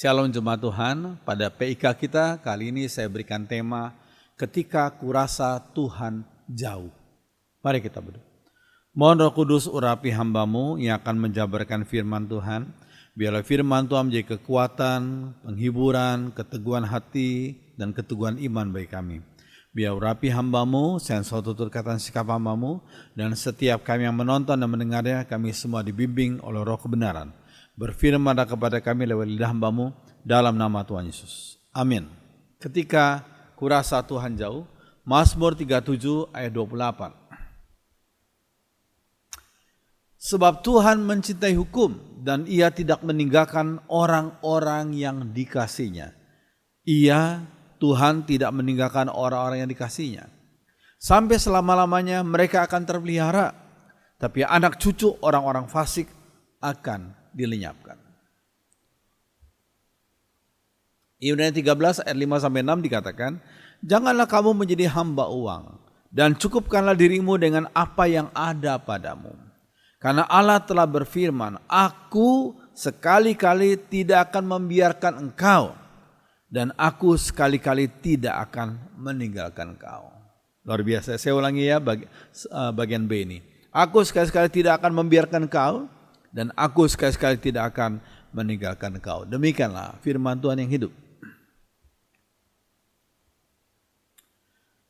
Shalom jemaat Tuhan, pada PIK kita kali ini saya berikan tema ketika kurasa Tuhan jauh. Mari kita berdoa. Mohon Roh Kudus urapi hamba-Mu yang akan menjabarkan firman Tuhan. Biarlah firman Tuhan menjadi kekuatan, penghiburan, keteguhan hati, dan keteguhan iman bagi kami. Biar urapi hamba-Mu, sensor tutur kata sikap hamba-Mu, dan setiap kami yang menonton dan mendengarnya, kami semua dibimbing oleh Roh kebenaran. Berfirmanlah kepada kami lewat lidah hamba-Mu dalam nama Tuhan Yesus. Amin. Ketika kurasa Tuhan jauh, Mazmur 37 ayat 28. Sebab Tuhan mencintai hukum dan Ia tidak meninggalkan orang-orang yang dikasihinya. Tuhan tidak meninggalkan orang-orang yang dikasihinya. Sampai selama-lamanya mereka akan terpelihara, tapi anak cucu orang-orang fasik akan dilenyapkan. Ibrani 13 ayat 5-6 dikatakan, janganlah kamu menjadi hamba uang dan cukupkanlah dirimu dengan apa yang ada padamu. Karena Allah telah berfirman, aku sekali-kali tidak akan membiarkan engkau dan aku sekali-kali tidak akan meninggalkan engkau. Luar biasa, saya ulangi ya bagian B ini. Aku sekali-kali tidak akan membiarkan engkau dan aku sekali-kali tidak akan meninggalkan engkau. Demikianlah firman Tuhan yang hidup.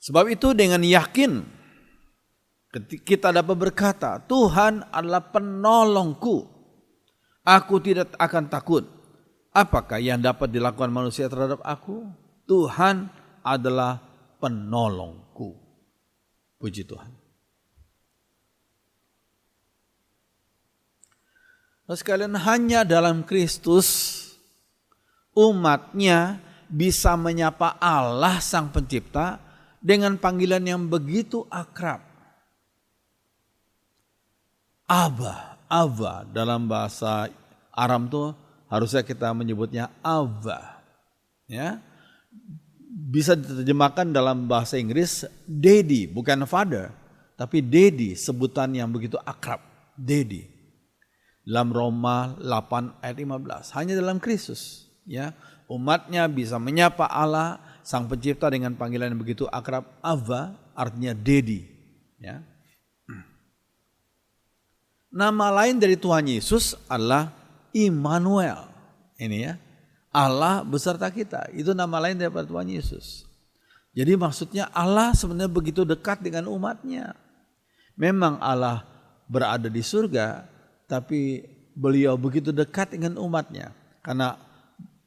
Sebab itu dengan yakin kita dapat berkata, Tuhan adalah penolongku. Aku tidak akan takut. Apakah yang dapat dilakukan manusia terhadap aku? Tuhan adalah penolongku. Puji Tuhan. Sekalian, hanya dalam Kristus umatnya bisa menyapa Allah Sang Pencipta dengan panggilan yang begitu akrab. Abba dalam bahasa Aram tuh harusnya kita menyebutnya Abba. Ya. Bisa diterjemahkan dalam bahasa Inggris Daddy, bukan Father, tapi Daddy, sebutan yang begitu akrab, Daddy. Dalam Roma 8 ayat 15, hanya dalam Kristus ya umatnya bisa menyapa Allah Sang Pencipta dengan panggilan yang begitu akrab, Abba, artinya Daddy ya. Nama lain dari Tuhan Yesus adalah Immanuel. Ini ya, Allah beserta kita. Itu nama lain daripada Tuhan Yesus. Jadi maksudnya Allah sebenarnya begitu dekat dengan umatnya. Memang Allah berada di surga, tapi beliau begitu dekat dengan umatnya. Karena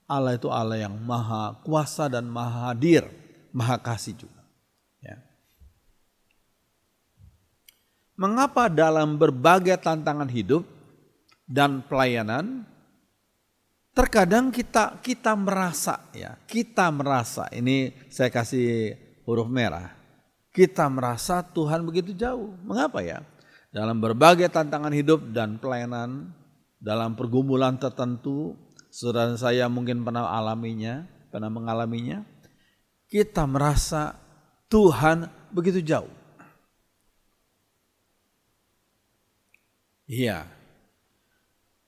Allah itu Allah yang maha kuasa dan maha hadir, maha kasih juga. Ya. Mengapa dalam berbagai tantangan hidup dan pelayanan, terkadang kita merasa, ini saya kasih huruf merah, kita merasa Tuhan begitu jauh. Mengapa ya? Dalam berbagai tantangan hidup dan pelayanan, dalam pergumulan tertentu, saudara saya mungkin pernah mengalaminya, kita merasa Tuhan begitu jauh. Iya.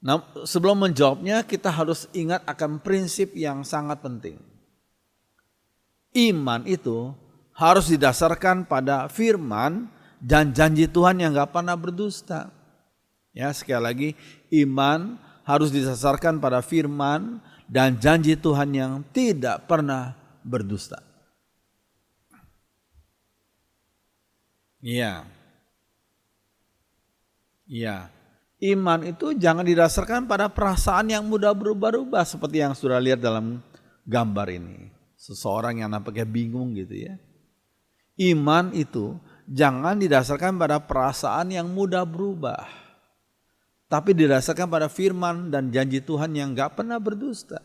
Nah, sebelum menjawabnya kita harus ingat akan prinsip yang sangat penting. Iman itu harus didasarkan pada firman dan janji Tuhan yang gak pernah berdusta. Ya, sekali lagi, iman harus didasarkan pada firman dan janji Tuhan yang tidak pernah berdusta. Iya. Iman itu jangan didasarkan pada perasaan yang mudah berubah-ubah seperti yang sudah lihat dalam gambar ini. Seseorang yang nampaknya bingung gitu ya. Iman itu jangan didasarkan pada perasaan yang mudah berubah, tapi didasarkan pada firman dan janji Tuhan yang gak pernah berdusta.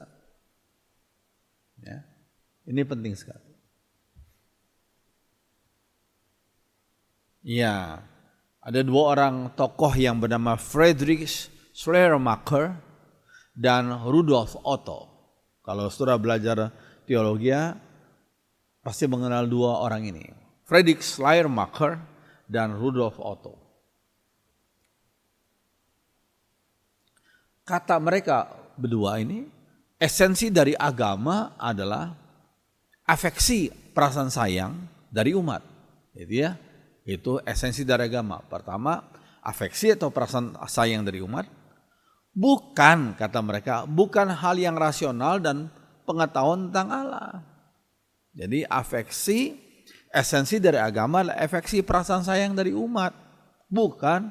Ya, ini penting sekali. Ya, ada dua orang tokoh yang bernama Friedrich Schleiermacher dan Rudolf Otto. Kalau saudara belajar teologi, pasti mengenal dua orang ini. Friedrich Schleiermacher dan Rudolf Otto. Kata mereka berdua ini esensi dari agama adalah afeksi perasaan sayang dari umat. Itu esensi dari agama. Pertama, afeksi atau perasaan sayang dari umat. Bukan, kata mereka, bukan hal yang rasional dan pengetahuan tentang Allah. Jadi esensi dari agama adalah afeksi perasaan sayang dari umat. Bukan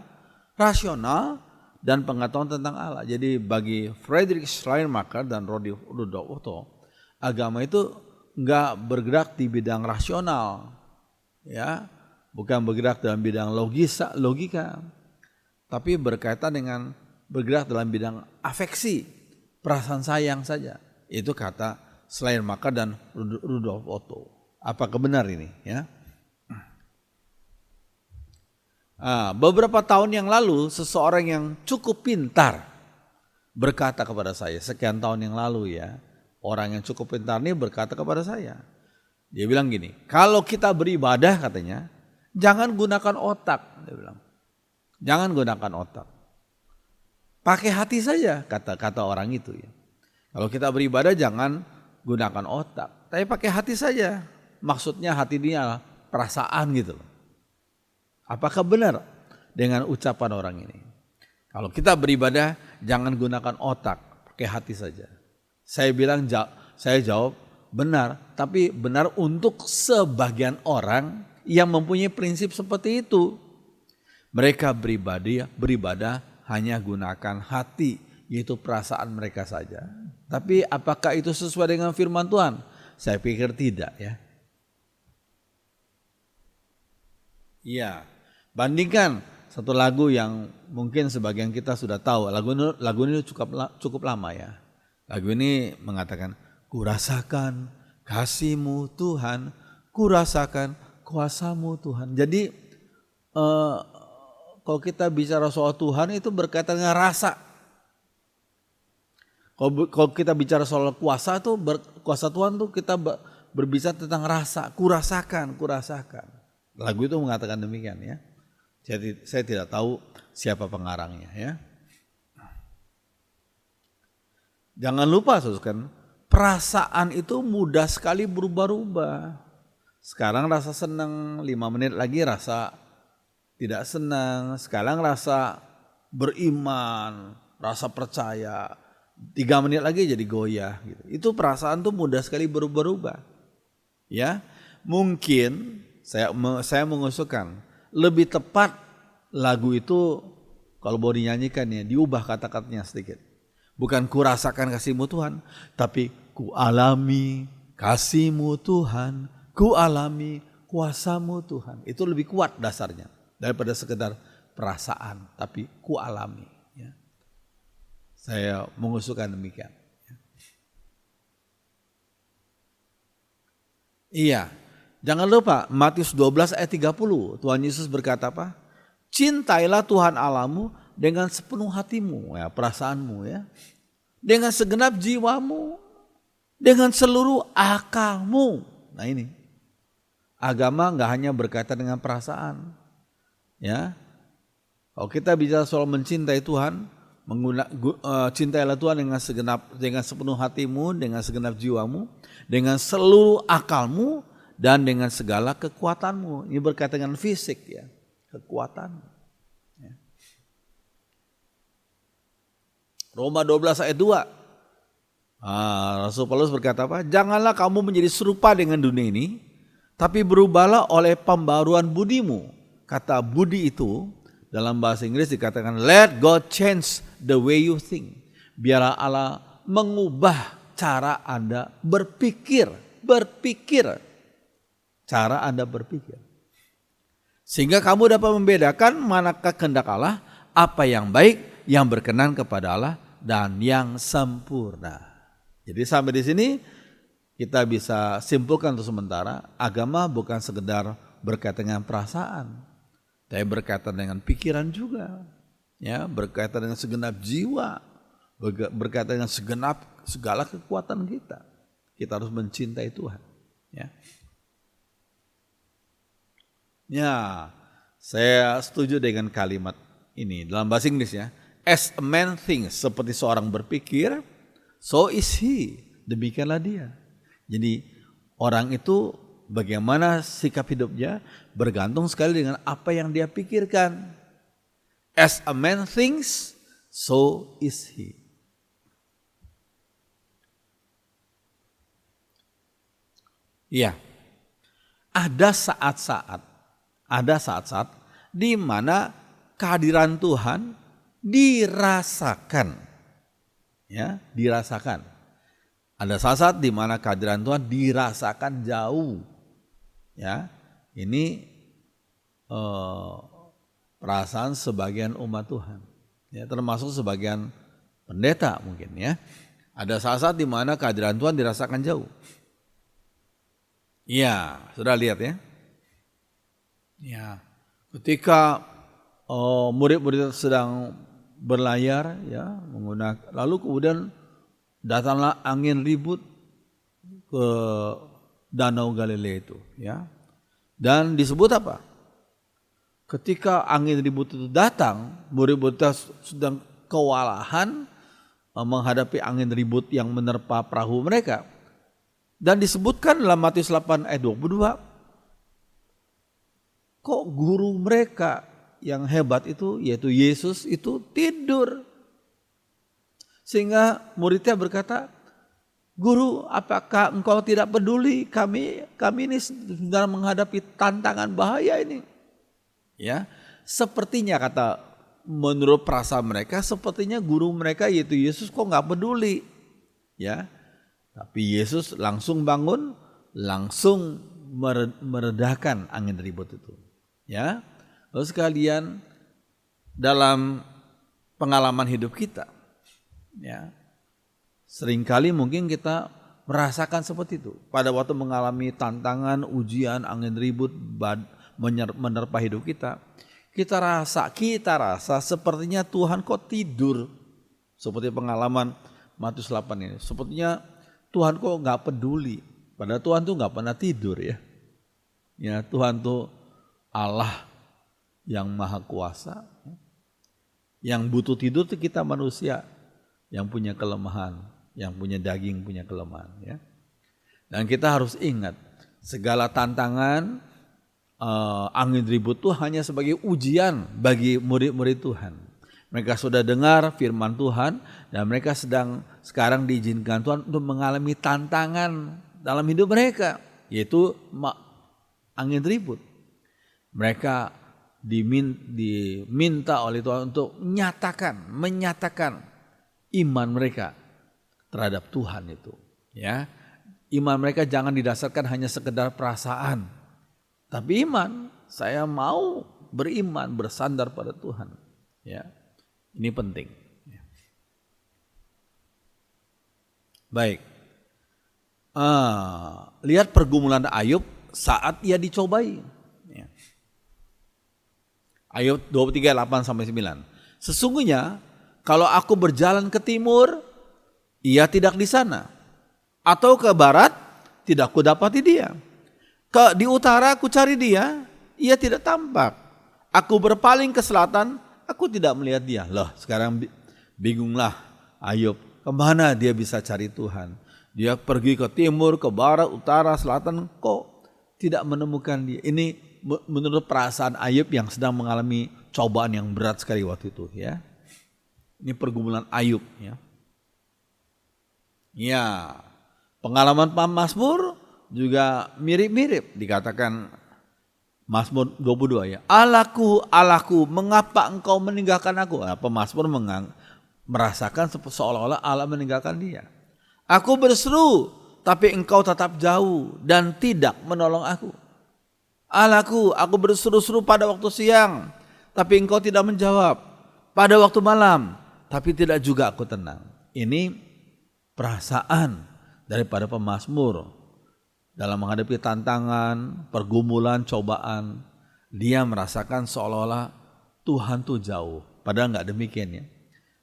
rasional dan pengetahuan tentang Allah. Jadi bagi Friedrich Schleiermacher dan Rudolf Otto, agama itu enggak bergerak di bidang rasional, ya, bukan bergerak dalam bidang logika, tapi bergerak dalam bidang afeksi, perasaan sayang saja. Itu kata Schleiermacher dan Rudolf Otto. Apakah benar ini? Ya. Beberapa tahun yang lalu seseorang yang cukup pintar berkata kepada saya, sekian tahun yang lalu ya, orang yang cukup pintar ini berkata kepada saya, dia bilang gini, kalau kita beribadah katanya, jangan gunakan otak, dia bilang, jangan gunakan otak, pakai hati saja, kata orang itu ya. Kalau kita beribadah jangan gunakan otak, tapi pakai hati saja, maksudnya hati dia perasaan gitu loh. Apakah benar dengan ucapan orang ini? Kalau kita beribadah jangan gunakan otak, pakai hati saja. Saya jawab benar, tapi benar untuk sebagian orang yang mempunyai prinsip seperti itu. Mereka beribadah hanya gunakan hati, yaitu perasaan mereka saja. Tapi apakah itu sesuai dengan firman Tuhan? Saya pikir tidak ya. Iya. Bandingkan satu lagu yang mungkin sebagian kita sudah tahu. Lagu ini cukup lama ya. Lagu ini mengatakan, kurasakan kasih-Mu Tuhan, kurasakan kuasa-Mu Tuhan. Jadi kalau kita bicara soal Tuhan itu berkaitan dengan rasa. Kalau kita bicara soal kuasa itu kuasa Tuhan tuh kita berbicara tentang rasa, kurasakan. Lagu itu mengatakan demikian ya. Jadi saya tidak tahu siapa pengarangnya ya. Jangan lupa saudara, perasaan itu mudah sekali berubah-ubah. Sekarang rasa senang, 5 menit lagi rasa tidak senang. Sekarang rasa beriman, rasa percaya, 3 menit lagi jadi goyah gitu. Itu perasaan tuh mudah sekali berubah-ubah. Ya, mungkin saya mengusulkan lebih tepat lagu itu kalau mau dinyanyikan ya, diubah kata-katanya sedikit. Bukan kurasakan kasih-Mu Tuhan, tapi ku alami kasih-Mu Tuhan, ku alami kuasa-Mu Tuhan. Itu lebih kuat dasarnya daripada sekedar perasaan, tapi ku alami. Ya. Saya mengusulkan demikian. Iya. Jangan lupa Matius 12 ayat 30. Tuhan Yesus berkata apa? Cintailah Tuhan Allahmu dengan sepenuh hatimu, ya, perasaanmu ya. Dengan segenap jiwamu, dengan seluruh akalmu. Nah ini. Agama enggak hanya berkaitan dengan perasaan. Ya. Kalau kita bicara soal mencintai Tuhan, cintailah Tuhan dengan sepenuh hatimu, dengan segenap jiwamu, dengan seluruh akalmu, dan dengan segala kekuatanmu. Ini berkaitan dengan fisik ya, kekuatan. Ya. Roma 12 ayat 2. Rasul Paulus berkata apa? Janganlah kamu menjadi serupa dengan dunia ini, tapi berubahlah oleh pembaruan budimu. Kata budi itu dalam bahasa Inggris dikatakan let God change the way you think. Biarlah Allah mengubah cara Anda berpikir. Cara Anda berpikir. Sehingga kamu dapat membedakan manakah kehendak Allah, apa yang baik, yang berkenan kepada Allah, dan yang sempurna. Jadi sampai di sini kita bisa simpulkan untuk sementara, agama bukan sekedar berkaitan dengan perasaan, tapi berkaitan dengan pikiran juga. Ya, berkaitan dengan segenap jiwa, berkaitan dengan segala kekuatan kita. Kita harus mencintai Tuhan. Ya. Ya, saya setuju dengan kalimat ini dalam bahasa Inggris ya. As a man thinks, seperti seorang berpikir, so is he. Demikianlah dia. Jadi orang itu bagaimana sikap hidupnya bergantung sekali dengan apa yang dia pikirkan. As a man thinks, so is he. Iya. Ada saat-saat di mana kehadiran Tuhan dirasakan. Ya, dirasakan. Ada saat-saat di mana kehadiran Tuhan dirasakan jauh. Ya, ini perasaan sebagian umat Tuhan. Ya, termasuk sebagian pendeta mungkin ya. Ada saat-saat di mana kehadiran Tuhan dirasakan jauh. Iya, sudah lihat ya. Ya, ketika murid-murid sedang berlayar ya, menggunakan, lalu kemudian datanglah angin ribut ke Danau Galilea itu ya. Dan disebut apa? Ketika angin ribut itu datang, murid-murid sedang kewalahan menghadapi angin ribut yang menerpa perahu mereka. Dan disebutkan dalam Matius 8 ayat 22, kok guru mereka yang hebat itu, yaitu Yesus itu tidur. Sehingga muridnya berkata, Guru, apakah engkau tidak peduli kami ini sedang menghadapi tantangan bahaya ini? Ya, sepertinya kata menurut perasaan mereka, sepertinya guru mereka yaitu Yesus kok nggak peduli. Ya, tapi Yesus langsung bangun, langsung meredakan angin ribut itu. Ya, lalu sekalian dalam pengalaman hidup kita. Ya, seringkali mungkin kita merasakan seperti itu. Pada waktu mengalami tantangan, ujian, angin ribut menerpa hidup kita, kita rasa sepertinya Tuhan kok tidur. Seperti pengalaman Matius 8 ini. Sepertinya Tuhan kok nggak peduli. Padahal Tuhan tuh nggak pernah tidur ya. Ya, Tuhan tuh Allah yang maha kuasa. Yang butuh tidur tuh kita manusia. Yang punya kelemahan, yang punya daging punya kelemahan ya. Dan kita harus ingat segala tantangan angin ribut itu hanya sebagai ujian bagi murid-murid Tuhan. Mereka sudah dengar firman Tuhan dan mereka sekarang diizinkan Tuhan untuk mengalami tantangan dalam hidup mereka, yaitu angin ribut. Mereka diminta oleh Tuhan untuk menyatakan iman mereka terhadap Tuhan itu, ya. Iman mereka jangan didasarkan hanya sekedar perasaan, tapi iman, saya mau beriman bersandar pada Tuhan, ya. Ini penting. Baik, lihat pergumulan Ayub saat ia dicobai. Ya. Ayub 23 8-9. Sesungguhnya kalau aku berjalan ke timur, ia tidak di sana. Atau ke barat, tidak ku dapati dia. Di utara aku cari dia, ia tidak tampak. Aku berpaling ke selatan, aku tidak melihat dia. Loh, sekarang bingunglah Ayub. Kemana dia bisa cari Tuhan? Dia pergi ke timur, ke barat, utara, selatan, kok tidak menemukan dia. Ini menurut perasaan Ayub yang sedang mengalami cobaan yang berat sekali waktu itu ya. Ini pergumulan Ayub ya. Ya, pengalaman Mazmur juga mirip-mirip, dikatakan Mazmur 22 ya. Allahku, mengapa engkau meninggalkan aku? Pemazmur merasakan seolah-olah Allah meninggalkan dia. Aku berseru, tapi engkau tetap jauh dan tidak menolong aku. Allahku, aku berseru-seru pada waktu siang, tapi engkau tidak menjawab. Pada waktu malam, tapi tidak juga aku tenang. Ini perasaan daripada pemazmur dalam menghadapi tantangan, pergumulan, cobaan. Dia merasakan seolah-olah Tuhan tuh jauh. Padahal enggak demikian ya.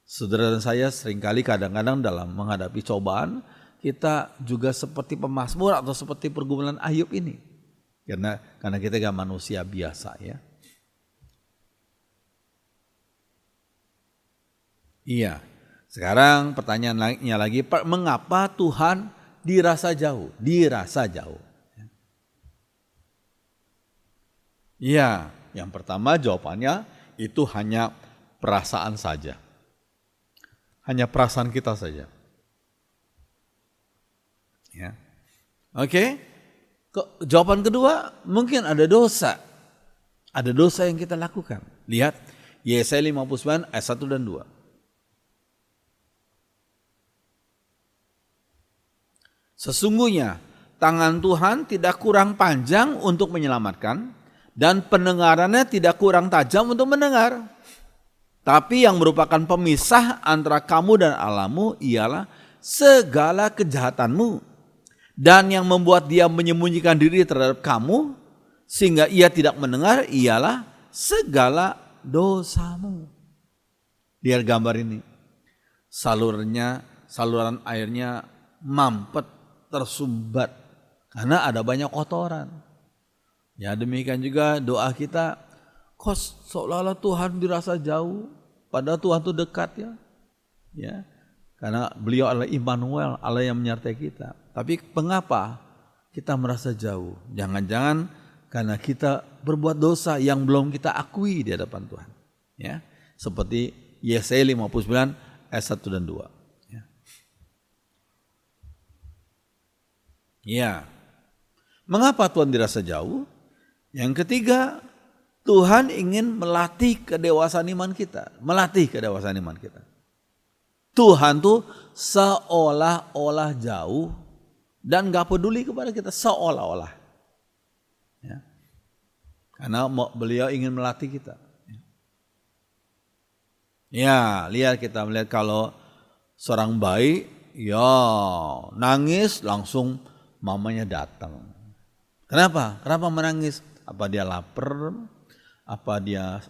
Saudara dan saya seringkali kadang-kadang dalam menghadapi cobaan, kita juga seperti pemazmur atau seperti pergumulan Ayub ini. Karena kita gak manusia biasa ya. Iya, Sekarang pertanyaannya lagi, mengapa Tuhan dirasa jauh? Dirasa jauh. Ya, yang pertama jawabannya itu hanya perasaan saja. Hanya perasaan kita saja. Ya. Oke. Jawaban kedua, mungkin ada dosa. Ada dosa yang kita lakukan. Lihat Yesaya 59 ayat 1 dan 2. Sesungguhnya tangan Tuhan tidak kurang panjang untuk menyelamatkan dan pendengarannya tidak kurang tajam untuk mendengar. Tapi yang merupakan pemisah antara kamu dan Allahmu ialah segala kejahatanmu. Dan yang membuat dia menyembunyikan diri terhadap kamu sehingga ia tidak mendengar ialah segala dosamu. Lihat gambar ini. Saluran airnya mampet, tersumbat karena ada banyak kotoran. Ya demikian juga doa kita, kok seolah-olah Tuhan dirasa jauh, padahal Tuhan itu dekat ya. Ya, karena beliau adalah Immanuel, Allah yang menyertai kita. Tapi mengapa kita merasa jauh? Jangan-jangan karena kita berbuat dosa yang belum kita akui di hadapan Tuhan. Ya, seperti Yesaya 59 ayat 1 dan 2. Ya, mengapa Tuhan dirasa jauh? Yang ketiga, Tuhan ingin melatih kedewasaan iman kita. Melatih kedewasaan iman kita. Tuhan tuh seolah-olah jauh dan gak peduli kepada kita. Seolah-olah. Ya. Karena beliau ingin melatih kita. Ya, lihat kita melihat kalau seorang bayi, ya nangis langsung mamanya datang. Kenapa? Kenapa menangis? Apa dia lapar? Apa dia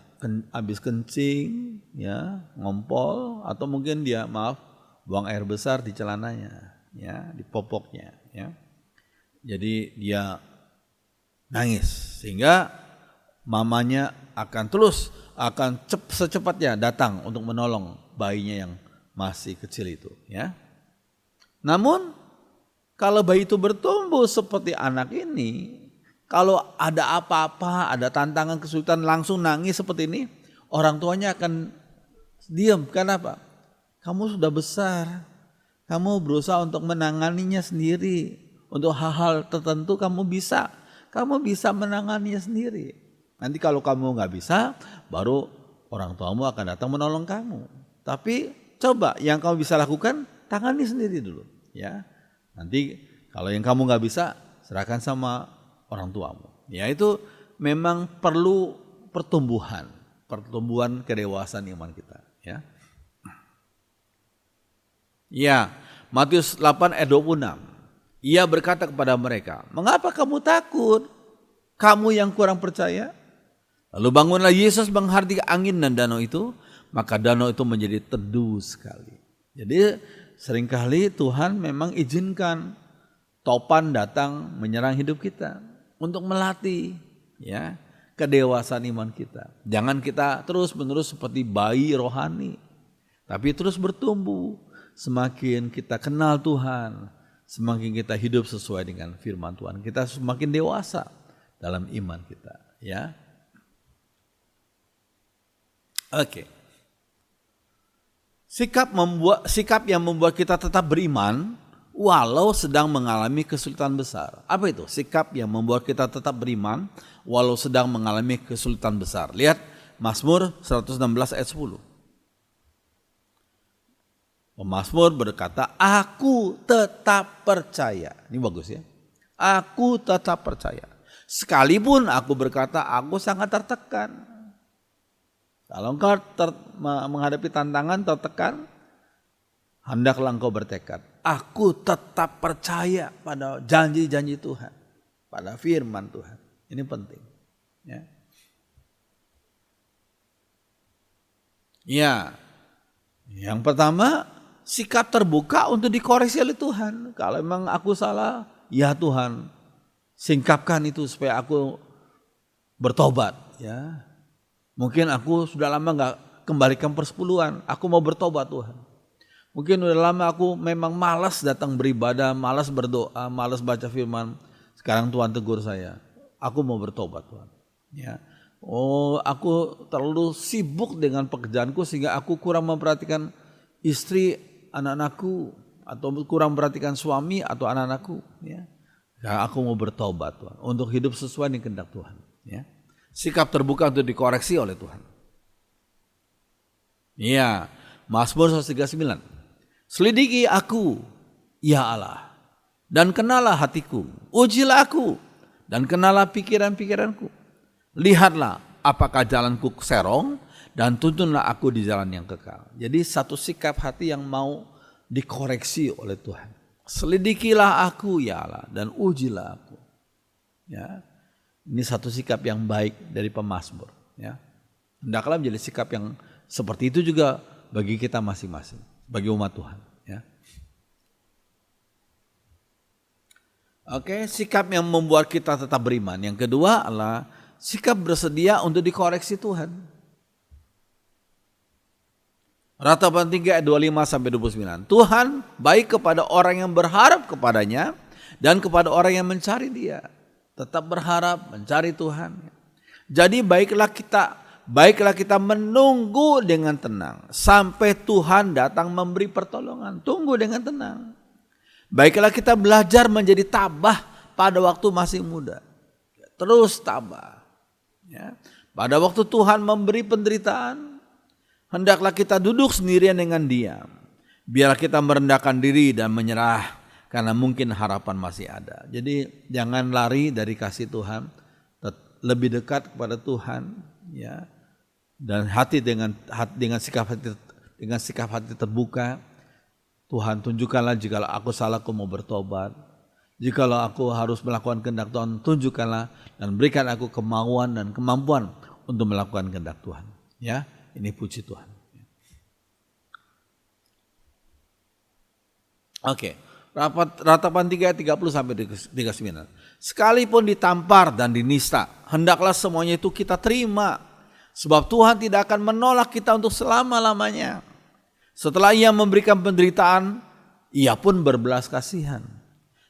habis kencing? Ya, ngompol? Atau mungkin dia buang air besar di celananya, ya, di popoknya. Ya. Jadi dia nangis sehingga mamanya akan secepatnya datang untuk menolong bayinya yang masih kecil itu. Ya. Namun kalau bayi itu bertumbuh seperti anak ini, kalau ada apa-apa, ada tantangan kesulitan langsung nangis seperti ini, orang tuanya akan diam. Kenapa? Kamu sudah besar, kamu berusaha untuk menanganinya sendiri. Untuk hal-hal tertentu kamu bisa menanganinya sendiri. Nanti kalau kamu nggak bisa, baru orang tuamu akan datang menolong kamu. Tapi coba yang kamu bisa lakukan, tangani sendiri dulu, ya. Nanti kalau yang kamu nggak bisa, serahkan sama orang tuamu. Ya itu memang perlu pertumbuhan kedewasaan iman kita. Ya, ya Matius 8 ayat 26. Ia berkata kepada mereka, mengapa kamu takut? Kamu yang kurang percaya? Lalu bangunlah Yesus menghardiki angin dan danau itu, maka danau itu menjadi teduh sekali. Jadi seringkali Tuhan memang izinkan topan datang menyerang hidup kita untuk melatih ya kedewasaan iman kita. Jangan kita terus-menerus seperti bayi rohani, tapi terus bertumbuh. Semakin kita kenal Tuhan, semakin kita hidup sesuai dengan firman Tuhan, kita semakin dewasa dalam iman kita, ya. Oke. Sikap yang membuat kita tetap beriman walau sedang mengalami kesulitan besar. Apa itu? Sikap yang membuat kita tetap beriman walau sedang mengalami kesulitan besar. Lihat Mazmur 116 ayat 10. Pemazmur berkata, aku tetap percaya. Ini bagus ya. Aku tetap percaya. Sekalipun aku berkata, aku sangat tertekan. Kalau engkau menghadapi tantangan tertekan, hendaklah engkau bertekad. Aku tetap percaya pada janji-janji Tuhan, pada firman Tuhan. Ini penting. Ya. Ya. Yang pertama, sikap terbuka untuk dikoreksi oleh Tuhan. Kalau memang aku salah, ya Tuhan, singkapkan itu supaya aku bertobat. Ya. Mungkin aku sudah lama gak kembalikan persepuluhan. Aku mau bertobat Tuhan. Mungkin udah lama aku memang malas datang beribadah, malas berdoa, malas baca firman. Sekarang Tuhan tegur saya, aku mau bertobat Tuhan. Ya. Oh, aku terlalu sibuk dengan pekerjaanku sehingga aku kurang memperhatikan istri, anak-anakku, atau kurang memperhatikan suami atau anak-anakku. Ya. Nah, aku mau bertobat Tuhan, untuk hidup sesuai dengan kehendak Tuhan. Ya. Sikap terbuka untuk dikoreksi oleh Tuhan. Ya, Mazmur 139. Selidiki aku, ya Allah, dan kenalah hatiku. Ujilah aku, dan kenalah pikiran-pikiranku. Lihatlah apakah jalanku serong, dan tuntunlah aku di jalan yang kekal. Jadi satu sikap hati yang mau dikoreksi oleh Tuhan. Selidikilah aku ya Allah dan ujilah aku. Ya, ini satu sikap yang baik dari pemazmur. Ya, hendaklah menjadi sikap yang seperti itu juga bagi kita masing-masing, bagi umat Tuhan. Ya. Oke, sikap yang membuat kita tetap beriman. Yang kedua adalah sikap bersedia untuk dikoreksi Tuhan. Ratapan 3 ayat 25 sampai 29. Tuhan baik kepada orang yang berharap kepadanya dan kepada orang yang mencari Dia. Tetap berharap, mencari Tuhan. Jadi baiklah kita menunggu dengan tenang sampai Tuhan datang memberi pertolongan. Tunggu dengan tenang. Baiklah kita belajar menjadi tabah pada waktu masih muda. Terus tabah. Ya. Pada waktu Tuhan memberi penderitaan, hendaklah kita duduk sendirian dengan diam. Biarlah kita merendahkan diri dan menyerah karena mungkin harapan masih ada. Jadi jangan lari dari kasih Tuhan, lebih dekat kepada Tuhan, ya. Dan dengan sikap hati terbuka. Tuhan, tunjukkanlah jikalau aku salah, aku mau bertobat. Jikalau aku harus melakukan kehendak Tuhan, tunjukkanlah dan berikan aku kemauan dan kemampuan untuk melakukan kehendak Tuhan. Ya, ini puji Tuhan. Oke, Ratapan 3 ayat 30 sampai 39. Sekalipun ditampar dan dinista, hendaklah semuanya itu kita terima, sebab Tuhan tidak akan menolak kita untuk selama-lamanya. Setelah Ia memberikan penderitaan, Ia pun berbelas kasihan.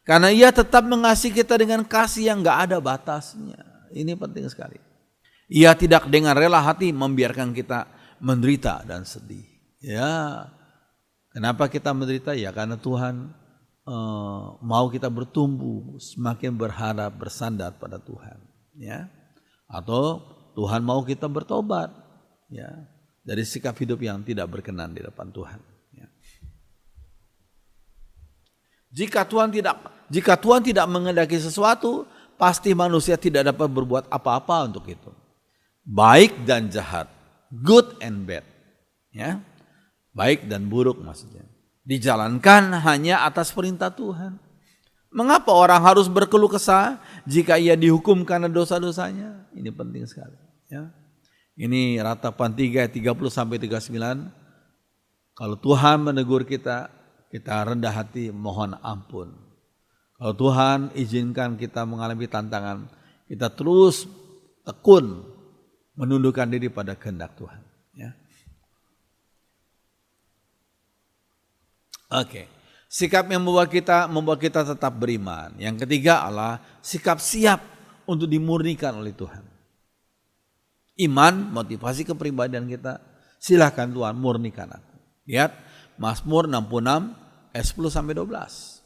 Karena Ia tetap mengasihi kita dengan kasih yang gak ada batasnya. Ini penting sekali. Ia tidak dengan rela hati membiarkan kita menderita dan sedih. Ya, kenapa kita menderita? Ya karena Tuhan mau kita bertumbuh, semakin berharap, bersandar pada Tuhan. Ya, atau Tuhan mau kita bertobat. Ya, dari sikap hidup yang tidak berkenan di depan Tuhan. Ya. Jika Tuhan tidak menghendaki sesuatu, pasti manusia tidak dapat berbuat apa-apa untuk itu. Baik dan jahat, good and bad, ya, baik dan buruk maksudnya, dijalankan hanya atas perintah Tuhan. Mengapa orang harus berkeluh kesah jika ia dihukum karena dosa-dosanya? Ini penting sekali. Ya. Ini Ratapan 3 ayat 30 sampai 39. Kalau Tuhan menegur kita, kita rendah hati mohon ampun. Kalau Tuhan izinkan kita mengalami tantangan, kita terus tekun menundukkan diri pada kehendak Tuhan. Ya. Oke, sikap yang membuat kita tetap beriman. Yang ketiga adalah sikap siap untuk dimurnikan oleh Tuhan. Iman, motivasi kepribadian kita, silakan Tuhan murnikan aku. Lihat Mazmur 66 ayat 10 sampai 12.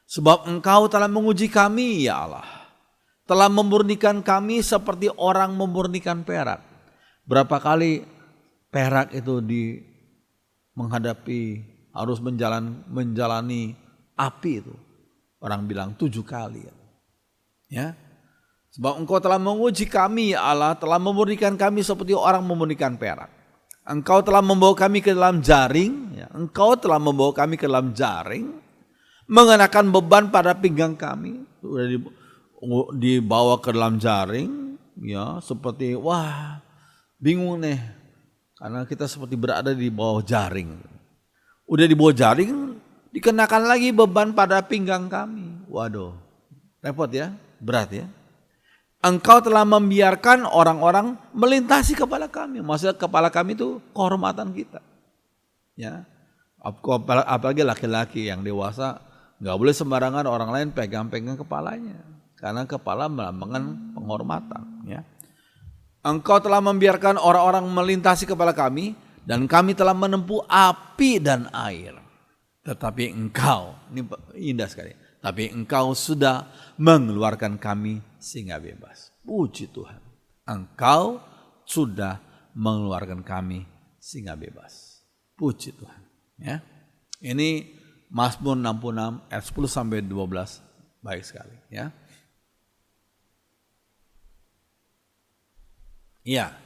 Sebab Engkau telah menguji kami ya Allah, telah memurnikan kami seperti orang memurnikan perak. Berapa kali perak itu menghadapi harus menjalani api itu? Orang bilang 7 kali. Ya. Sebab Engkau telah menguji kami ya Allah, telah memurnikan kami seperti orang memurnikan perak. Engkau telah membawa kami ke dalam jaring, ya. Engkau telah membawa kami ke dalam jaring, mengenakan beban pada pinggang kami. Sudah dibawa ke dalam jaring, ya, seperti wah bingung nih, karena kita seperti berada di bawah jaring. Udah di bawah jaring, dikenakan lagi beban pada pinggang kami. Waduh, repot ya, berat ya. Engkau telah membiarkan orang-orang melintasi kepala kami. Maksudnya kepala kami itu kehormatan kita. Ya, apalagi laki-laki yang dewasa nggak boleh sembarangan orang lain pegang-pegang kepalanya, karena kepala melambangkan penghormatan. Ya. Engkau telah membiarkan orang-orang melintasi kepala kami, dan kami telah menempuh api dan air. Tetapi engkau, ini indah sekali, tapi engkau sudah mengeluarkan kami sehingga bebas. Puji Tuhan, engkau sudah mengeluarkan kami sehingga bebas. Puji Tuhan. Ya, ini Mazmur 66 ayat 10 sampai 12, baik sekali. Ya. Iya,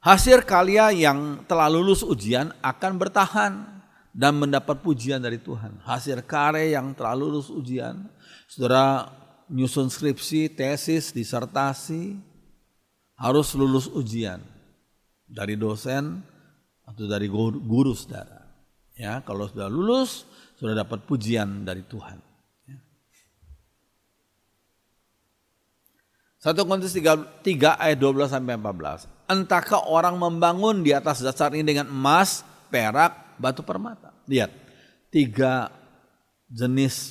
hasil karya yang telah lulus ujian akan bertahan dan mendapat pujian dari Tuhan. Hasil karya yang telah lulus ujian, saudara nyusun skripsi, tesis, disertasi, harus lulus ujian dari dosen atau dari guru saudara. Ya, kalau sudah lulus, sudah dapat pujian dari Tuhan. 1 Korintus 3 ayat 12 sampai 14. Entahkah orang membangun di atas dasar ini dengan emas, perak, batu permata. Lihat, 3 jenis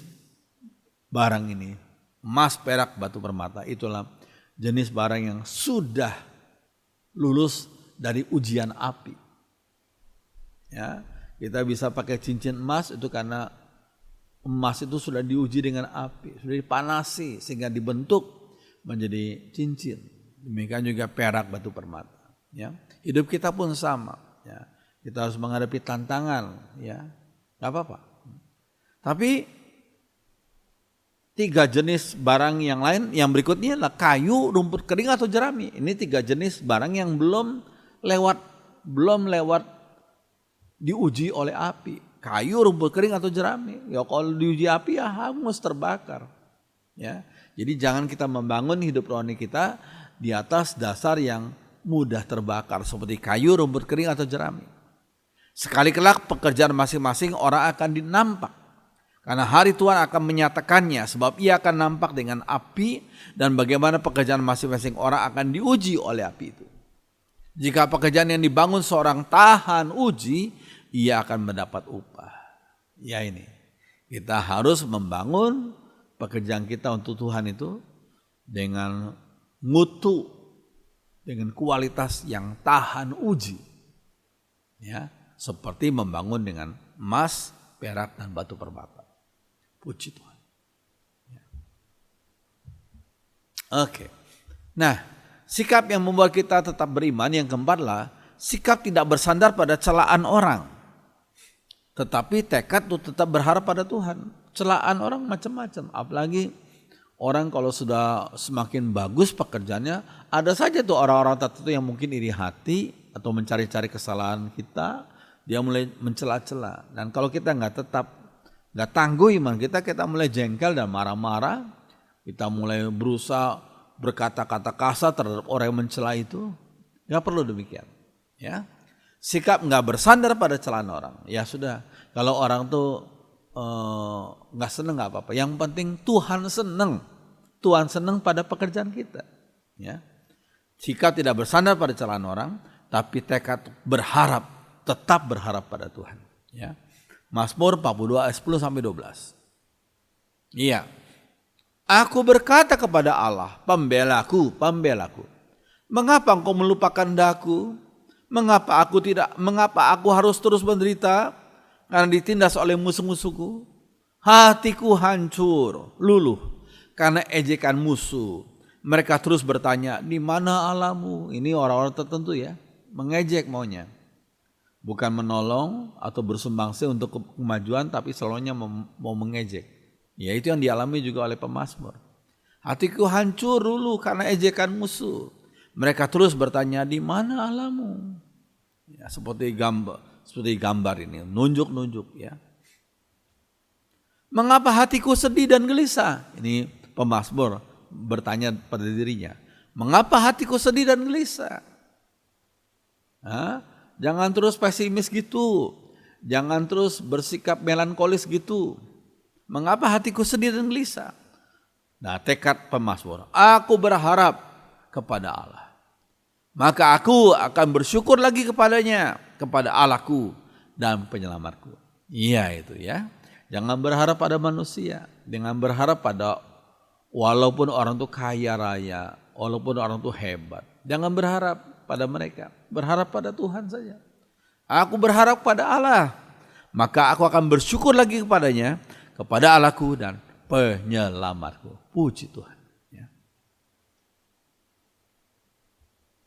barang ini. Emas, perak, batu permata. Itulah jenis barang yang sudah lulus dari ujian api. Ya, kita bisa pakai cincin emas itu karena emas itu sudah diuji dengan api, sudah dipanasi sehingga dibentuk menjadi cincin. Demikian juga perak, batu permata. Ya, hidup kita pun sama. Ya, kita harus menghadapi tantangan. Ya, nggak apa-apa. Tapi 3 jenis barang yang lain, yang berikutnya adalah kayu, rumput kering atau jerami. Ini 3 jenis barang yang belum lewat diuji oleh api. Kayu, rumput kering atau jerami. Ya kalau diuji api ya hangus, terbakar. Ya. Jadi jangan kita membangun hidup rohani kita di atas dasar yang mudah terbakar seperti kayu, rumput kering atau jerami. Sekali kelak pekerjaan masing-masing orang akan dinampak. Karena hari Tuhan akan menyatakannya, sebab ia akan nampak dengan api, dan bagaimana pekerjaan masing-masing orang akan diuji oleh api itu. Jika pekerjaan yang dibangun seorang tahan uji, ia akan mendapat upah. Ya ini, kita harus membangun pekerjaan kita untuk Tuhan itu dengan mutu, dengan kualitas yang tahan uji. Ya, seperti membangun dengan emas, perak, dan batu permata. Puji Tuhan. Ya. Oke. Nah, sikap yang membuat kita tetap beriman yang keempat adalah sikap tidak bersandar pada celaan orang, tetapi tekad untuk tetap berharap pada Tuhan. Celaan orang macam-macam, apalagi orang kalau sudah semakin bagus pekerjaannya, ada saja tuh orang-orang tertentu yang mungkin iri hati atau mencari-cari kesalahan kita, dia mulai mencela-cela. Dan kalau kita nggak tangguh iman kita mulai jengkel dan marah-marah, kita mulai berusaha berkata-kata kasar terhadap orang yang mencela itu. Nggak perlu demikian. Ya, sikap nggak bersandar pada celaan orang. Ya sudah, kalau orang tuh nggak seneng nggak apa-apa. Yang penting Tuhan seneng. Tuhan seneng pada pekerjaan kita. Ya, sikap tidak bersandar pada celaan orang, tapi tekad berharap, tetap berharap pada Tuhan. Ya, Mazmur 42 ayat 10 sampai 12. Iya, aku berkata kepada Allah, pembelaku, mengapa engkau melupakan daku? Mengapa aku harus terus menderita karena ditindas oleh musuh-musuhku? Hatiku hancur, luluh karena ejekan musuh. Mereka terus bertanya, di mana Allahmu? Ini orang-orang tertentu ya, mengejek maunya. Bukan menolong atau bersumbangsi untuk kemajuan, tapi selalunya mau mengejek. Ya itu yang dialami juga oleh pemazmur. Hatiku hancur luluh karena ejekan musuh. Mereka terus bertanya, di mana Allahmu? Ya, seperti gambar ini, nunjuk ya. Mengapa hatiku sedih dan gelisah? Ini pemazmur bertanya pada dirinya. Mengapa hatiku sedih dan gelisah? Jangan terus pesimis gitu. Jangan terus bersikap melankolis gitu. Mengapa hatiku sedih dan gelisah? Nah, tekad pemazmur, aku berharap kepada Allah. Maka aku akan bersyukur lagi kepadanya, kepada Allahku, dan penyelamatku. Iya itu ya. Jangan berharap pada manusia. Jangan berharap pada walaupun orang itu kaya raya, walaupun orang itu hebat. Jangan berharap pada mereka. Berharap pada Tuhan saja. Aku berharap pada Allah. Maka aku akan bersyukur lagi kepadanya, kepada Allahku dan penyelamatku. Puji Tuhan. Ya.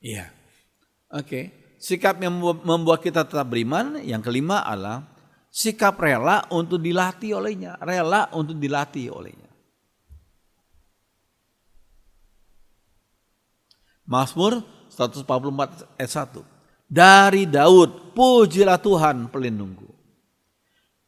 Iya. Oke. Sikap yang membuat kita tetap beriman. Yang kelima adalah sikap rela untuk dilatih olehnya. Rela untuk dilatih olehnya. Mazmur 144 ayat 1. Dari Daud, pujilah Tuhan pelindungku.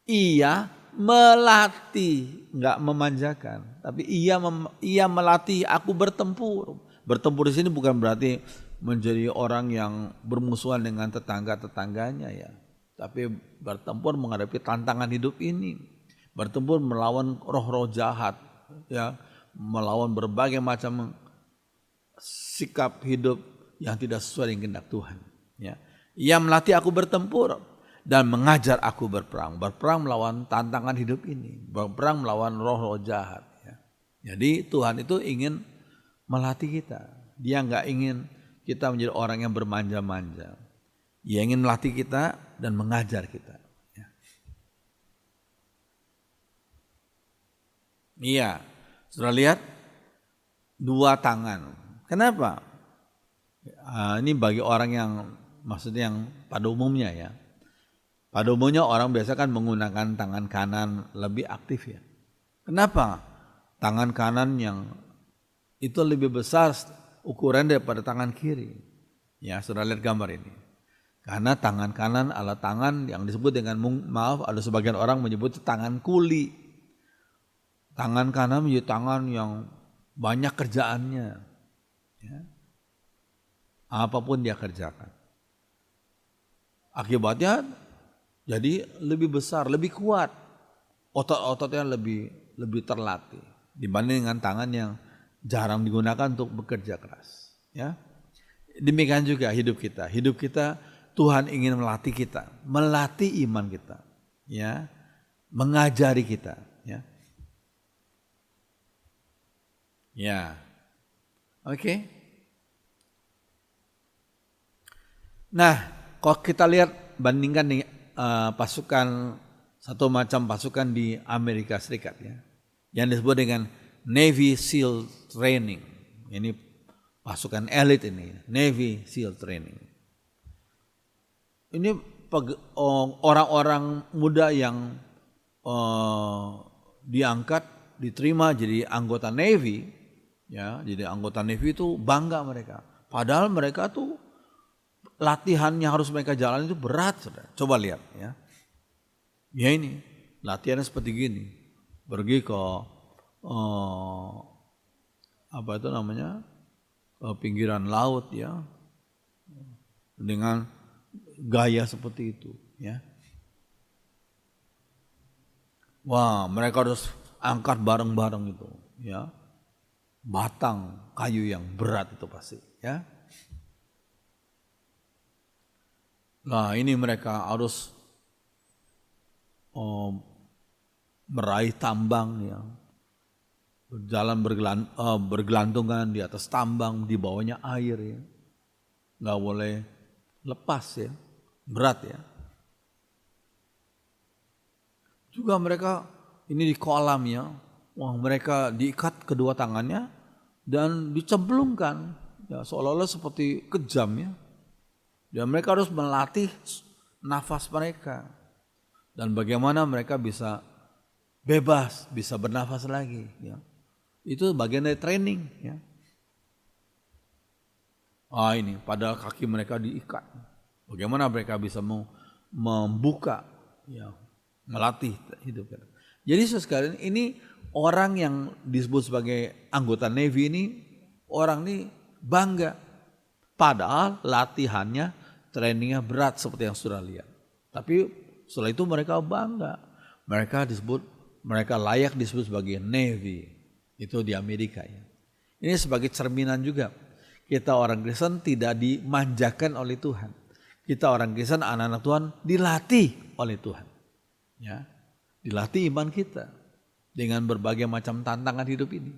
Ia melatih, enggak memanjakan, tapi ia melatih aku bertempur. Bertempur di sini bukan berarti menjadi orang yang bermusuhan dengan tetangga-tetangganya ya. Tapi bertempur menghadapi tantangan hidup ini. Bertempur melawan roh-roh jahat ya, melawan berbagai macam sikap hidup yang tidak sesuai dengan kehendak Tuhan ya. Ia melatih aku bertempur dan mengajar aku berperang. Berperang melawan tantangan hidup ini, berperang melawan roh-roh jahat ya. Jadi Tuhan itu ingin melatih kita. Dia enggak ingin kita menjadi orang yang bermanja-manja. Dia ingin melatih kita dan mengajar kita. Ya. Iya, sudah lihat dua tangan. Kenapa? Ini bagi orang yang maksudnya yang pada umumnya ya. Pada umumnya orang biasa kan menggunakan tangan kanan lebih aktif ya. Kenapa? Tangan kanan yang itu lebih besar ukuran daripada tangan kiri. Ya, sudah lihat gambar ini. Karena tangan kanan adalah tangan yang disebut dengan, maaf, ada sebagian orang menyebut tangan kuli. Tangan kanan menjadi tangan yang banyak kerjaannya. Ya. Apapun dia kerjakan. Akibatnya jadi lebih besar, lebih kuat. Otot-ototnya lebih terlatih dibanding dengan tangan yang jarang digunakan untuk bekerja keras. Ya. Demikian juga hidup kita. Hidup kita Tuhan ingin melatih kita, melatih iman kita, ya, mengajari kita, ya, ya, oke. Nah, kalau kita lihat bandingkan nih pasukan satu macam pasukan di Amerika Serikat, ya, yang disebut dengan Navy SEAL Training. Ini pasukan elit ini, Navy SEAL Training. Ini orang-orang muda yang diangkat, diterima jadi anggota Navy, ya, jadi anggota Navy itu bangga mereka. Padahal mereka tuh latihan yang harus mereka jalan itu berat, saudara. Coba lihat, ya. Ya ini latihannya seperti gini, pergi ke apa itu namanya, ke pinggiran laut, ya, dengan gaya seperti itu, ya. Wah, mereka harus angkat bareng-bareng itu, ya. Batang kayu yang berat itu pasti, ya. Nah, ini mereka harus meraih tambang, ya. Berjalan bergelantungan di atas tambang, di bawahnya air, ya. Nggak boleh lepas, ya. Berat, ya. Juga mereka ini di kolam, ya. Wah, mereka diikat kedua tangannya dan dicemplungkan, ya, seolah-olah seperti kejam, ya. Dan mereka harus melatih nafas mereka dan bagaimana mereka bisa bebas, bisa bernafas lagi, ya. Itu bagian dari training, ya. Ini padahal kaki mereka diikat. Bagaimana mereka bisa membuka, ya, melatih hidup. Jadi sekalian ini orang yang disebut sebagai anggota Navy ini, orang ini bangga. Padahal latihannya, trainingnya berat seperti yang sudah lihat. Tapi setelah itu mereka bangga. Mereka layak disebut sebagai Navy. Itu di Amerika, ya. Ini sebagai cerminan juga. Kita orang Kristen tidak dimanjakan oleh Tuhan. Kita orang Kristen, anak-anak Tuhan dilatih oleh Tuhan. Ya, dilatih iman kita dengan berbagai macam tantangan hidup ini.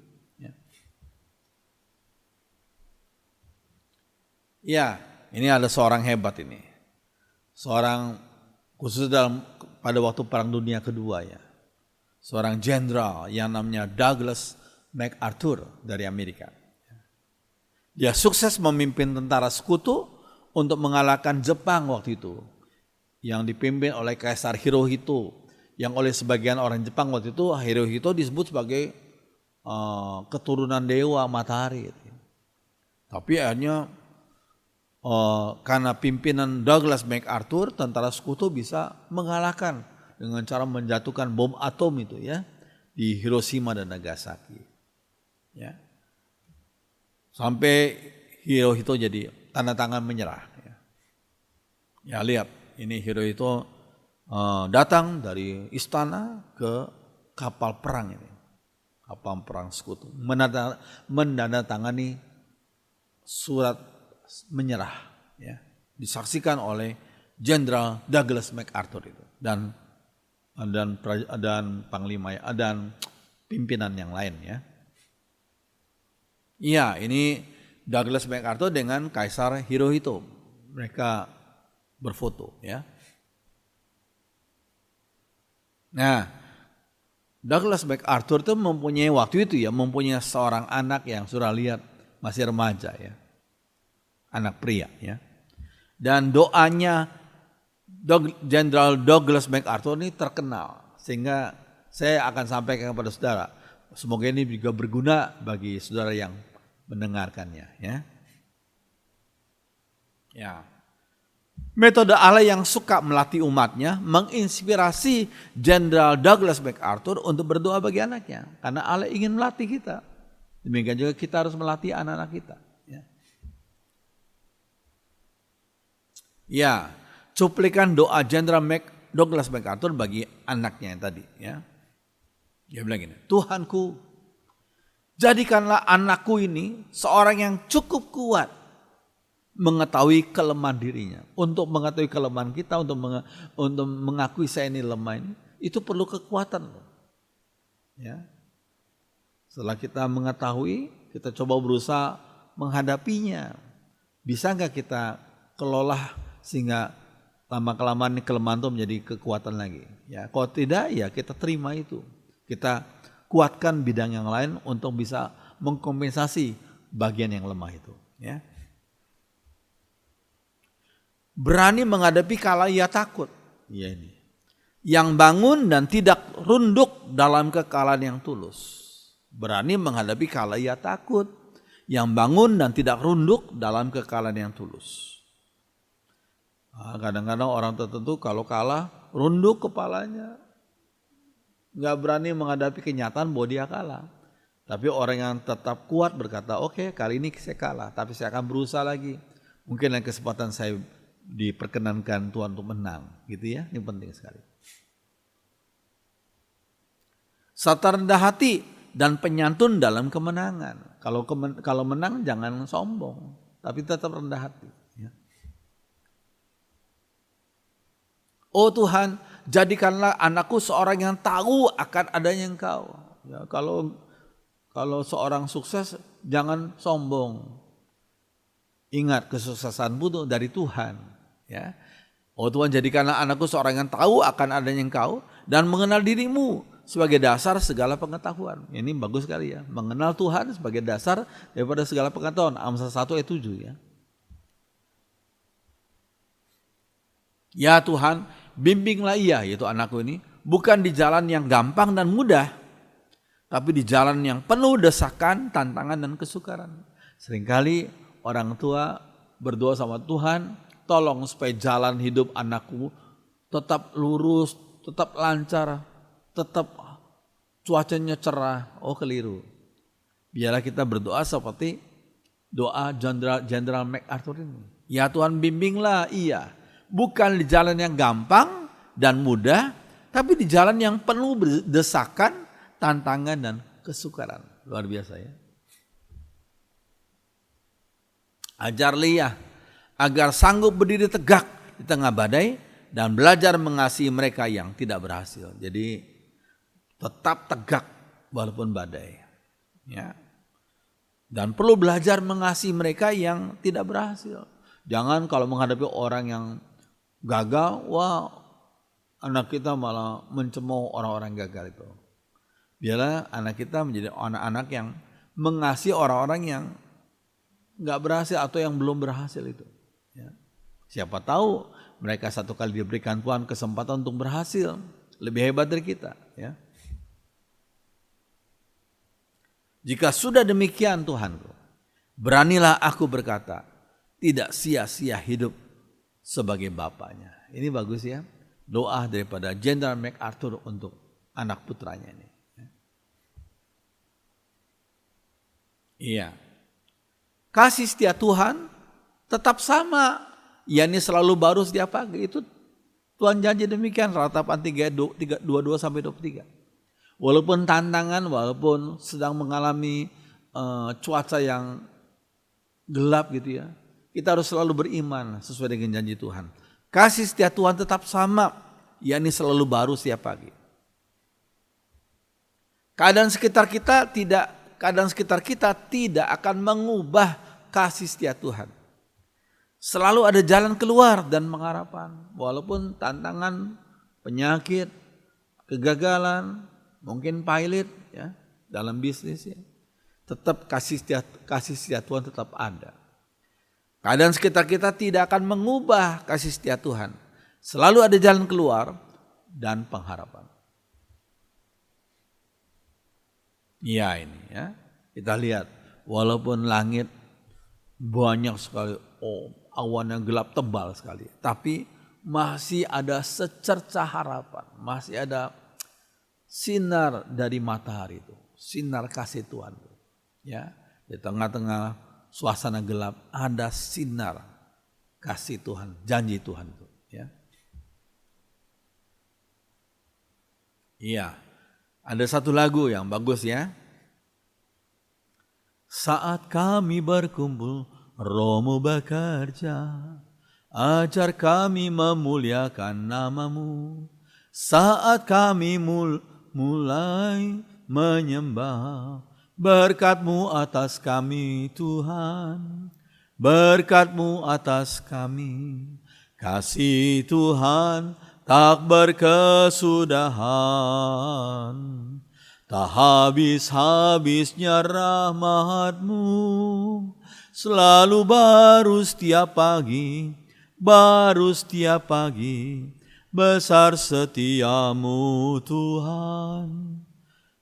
Ya, ini ada seorang hebat ini. Seorang khusus pada waktu Perang Dunia Kedua ya. Seorang jenderal yang namanya Douglas MacArthur dari Amerika. Dia sukses memimpin tentara sekutu untuk mengalahkan Jepang waktu itu. Yang dipimpin oleh Kaisar Hirohito. Yang oleh sebagian orang Jepang waktu itu Hirohito disebut sebagai keturunan dewa matahari. Tapi akhirnya karena pimpinan Douglas MacArthur, tentara sekutu bisa mengalahkan dengan cara menjatuhkan bom atom itu ya di Hiroshima dan Nagasaki. Ya. Sampai Hirohito jadi tanda tangan menyerah. Ya lihat, ini Hirohito datang dari istana ke kapal perang ini. Kapal perang sekutu. Menandatangani surat menyerah, ya, disaksikan oleh Jenderal Douglas MacArthur itu dan panglima dan pimpinan yang lain ya. Iya, ini Douglas MacArthur dengan Kaisar Hirohito, mereka berfoto ya. Nah, Douglas MacArthur itu mempunyai waktu itu ya, mempunyai seorang anak yang sudah lihat masih remaja ya. Anak pria ya. Dan doanya Jenderal Douglas MacArthur ini terkenal sehingga saya akan sampaikan kepada saudara. Semoga ini juga berguna bagi saudara yang mendengarkannya ya. Ya. Metode Allah yang suka melatih umatnya menginspirasi Jenderal Douglas MacArthur untuk berdoa bagi anaknya karena Allah ingin melatih kita. Demikian juga kita harus melatih anak-anak kita. Ya, cuplikan doa Jenderal Douglas MacArthur bagi anaknya yang tadi ya. Dia bilang gini, Tuhanku, jadikanlah anakku ini seorang yang cukup kuat mengetahui kelemahan dirinya. Untuk mengetahui kelemahan kita, untuk mengakui saya ini lemah ini, itu perlu kekuatan. Ya. Setelah kita mengetahui, kita coba berusaha menghadapinya. Bisa nggak kita kelola sehingga lama-kelamaan kelemahan itu menjadi kekuatan lagi. Ya, kalau tidak ya kita terima itu. Kita kuatkan bidang yang lain untuk bisa mengkompensasi bagian yang lemah itu. Ya. Berani menghadapi kala ia takut. Ya ini. Yang bangun dan tidak runduk dalam kekalahan yang tulus. Berani menghadapi kala ia takut. Yang bangun dan tidak runduk dalam kekalahan yang tulus. Kadang-kadang orang tertentu kalau kalah runduk kepalanya, nggak berani menghadapi kenyataan bahwa dia kalah. Tapi orang yang tetap kuat berkata, oke, kali ini saya kalah, tapi saya akan berusaha lagi. Mungkin lain kesempatan saya diperkenankan Tuhan untuk menang, gitu ya. Ini penting sekali. Serta rendah hati dan penyantun dalam kemenangan. Kalau menang jangan sombong, tapi tetap rendah hati. Oh Tuhan, jadikanlah anakku seorang yang tahu akan adanya Engkau. Ya, kalau seorang sukses, jangan sombong. Ingat kesuksesanmu itu dari Tuhan. Ya. Oh Tuhan, jadikanlah anakku seorang yang tahu akan adanya Engkau dan mengenal dirimu sebagai dasar segala pengetahuan. Ini bagus sekali ya. Mengenal Tuhan sebagai dasar daripada segala pengetahuan. Amsal 1 ayat 7 ya. Ya Tuhan, bimbinglah ia, yaitu anakku ini, bukan di jalan yang gampang dan mudah, tapi di jalan yang penuh desakan, tantangan, dan kesukaran. Seringkali orang tua berdoa sama Tuhan, tolong supaya jalan hidup anakku tetap lurus, tetap lancar, tetap cuacanya cerah. Oh keliru. Biarlah kita berdoa seperti doa Jenderal MacArthur ini. Ya Tuhan, bimbinglah ia. Bukan di jalan yang gampang dan mudah, tapi di jalan yang penuh desakan, tantangan, dan kesukaran. Luar biasa ya. Ajar Lia agar sanggup berdiri tegak di tengah badai dan belajar mengasihi mereka yang tidak berhasil. Jadi tetap tegak walaupun badai. Ya. Dan perlu belajar mengasihi mereka yang tidak berhasil. Jangan kalau menghadapi orang yang gagal, wah anak kita malah mencemooh orang-orang gagal itu. Biarlah anak kita menjadi anak-anak yang mengasihi orang-orang yang nggak berhasil atau yang belum berhasil itu. Ya. Siapa tahu mereka satu kali diberikan Tuhan kesempatan untuk berhasil, lebih hebat dari kita. Ya. Jika sudah demikian Tuhanku, beranilah aku berkata, tidak sia-sia hidup sebagai bapaknya. Ini bagus ya, doa daripada Jenderal MacArthur untuk anak putranya ini. Iya. Kasih setia Tuhan tetap sama, yakni selalu baru setiap pagi. Itu Tuhan janji demikian, Ratapan 22 sampai 23. Walaupun tantangan, walaupun sedang mengalami cuaca yang gelap gitu ya, kita harus selalu beriman sesuai dengan janji Tuhan. Kasih setia Tuhan tetap sama, yakni selalu baru setiap pagi. Keadaan sekitar kita tidak akan mengubah kasih setia Tuhan. Selalu ada jalan keluar dan pengharapan. Walaupun tantangan, penyakit, kegagalan, mungkin pailit ya dalam bisnis ya. Tetap kasih setia Tuhan tetap ada. Keadaan sekitar kita tidak akan mengubah kasih setia Tuhan. Selalu ada jalan keluar dan pengharapan. Ya ini ya. Kita lihat walaupun langit banyak sekali awan yang gelap tebal sekali, tapi masih ada secercah harapan, masih ada sinar dari matahari itu, sinar kasih Tuhan. Ya, di tengah-tengah suasana gelap ada sinar kasih Tuhan, janji Tuhan itu. Ya, iya. Ada satu lagu yang bagus ya. Saat kami berkumpul, Roh-Mu bekerja, ajar kami memuliakan nama-Mu. Saat kami mulai menyembah, berkat-Mu atas kami Tuhan, berkat-Mu atas kami. Kasih Tuhan tak berkesudahan, tak habis-habisnya rahmat-Mu, selalu baru setiap pagi, besar setia-Mu Tuhan,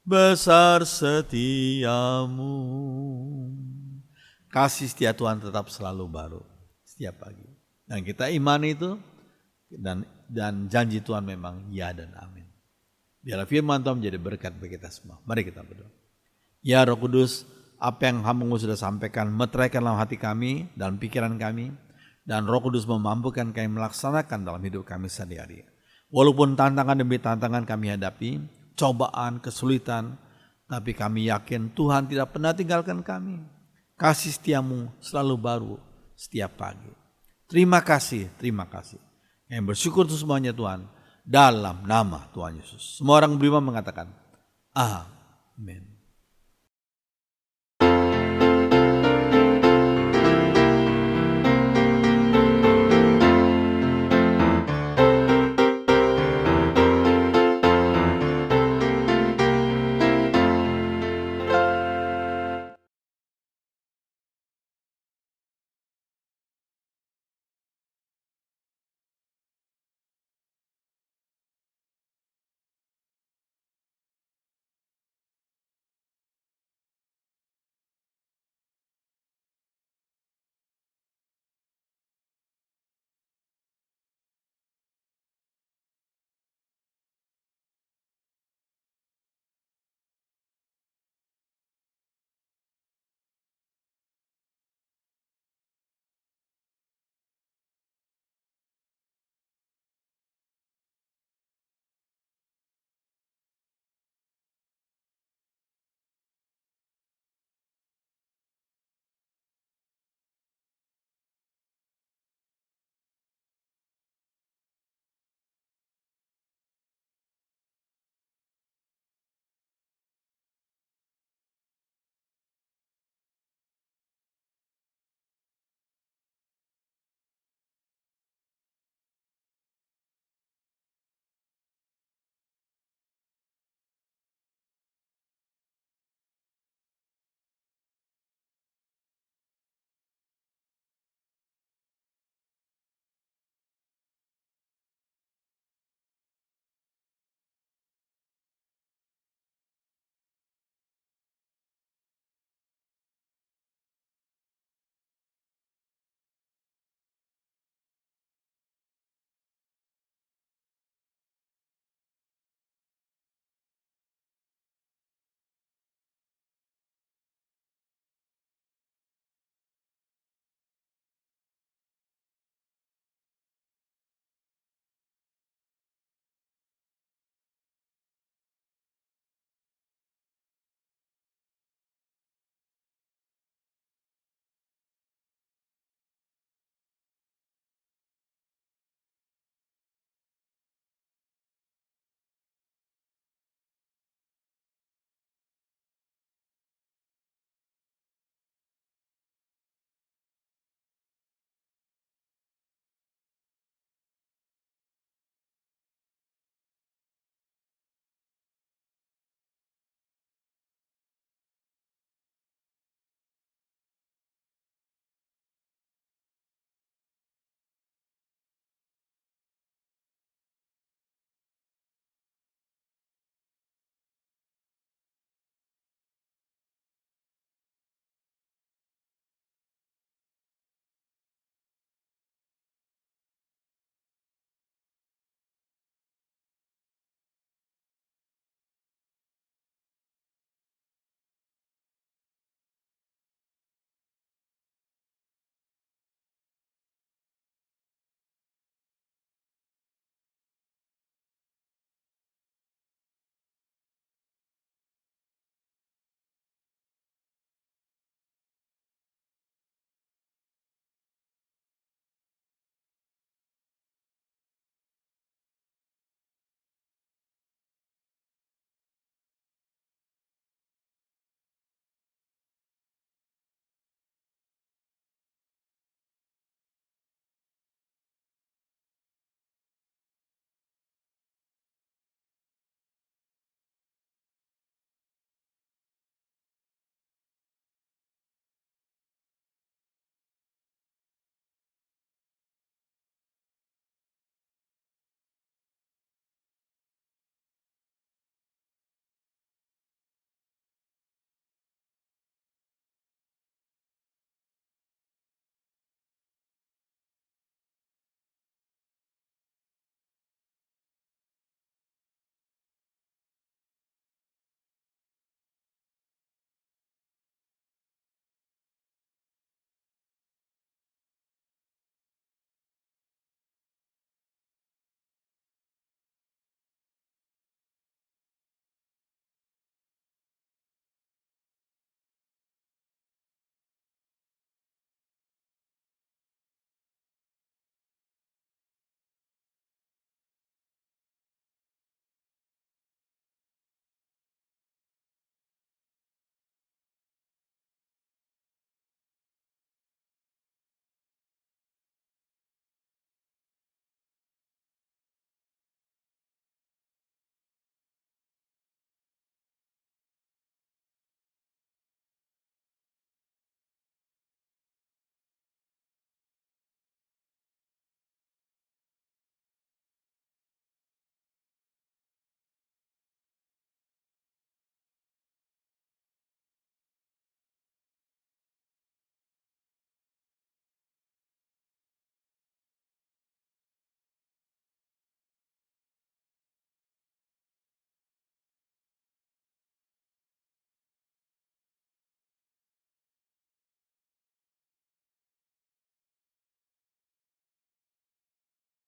besar setia-Mu. Kasih setia Tuhan tetap selalu baru setiap pagi. Dan kita imani itu, dan janji Tuhan memang ya dan amin. Biarlah firman Tuhan menjadi berkat bagi kita semua. Mari kita berdoa. Ya Roh Kudus, apa yang hamba-Mu sudah sampaikan, meteraikan dalam hati kami, dalam pikiran kami, dan Roh Kudus memampukan kami melaksanakan dalam hidup kami sehari-hari. Walaupun tantangan demi tantangan kami hadapi, cobaan, kesulitan, tapi kami yakin Tuhan tidak pernah tinggalkan kami. Kasih setia-Mu selalu baru setiap pagi. Terima kasih. Yang bersyukur untuk semuanya Tuhan, dalam nama Tuhan Yesus. Semua orang beriman mengatakan, amin.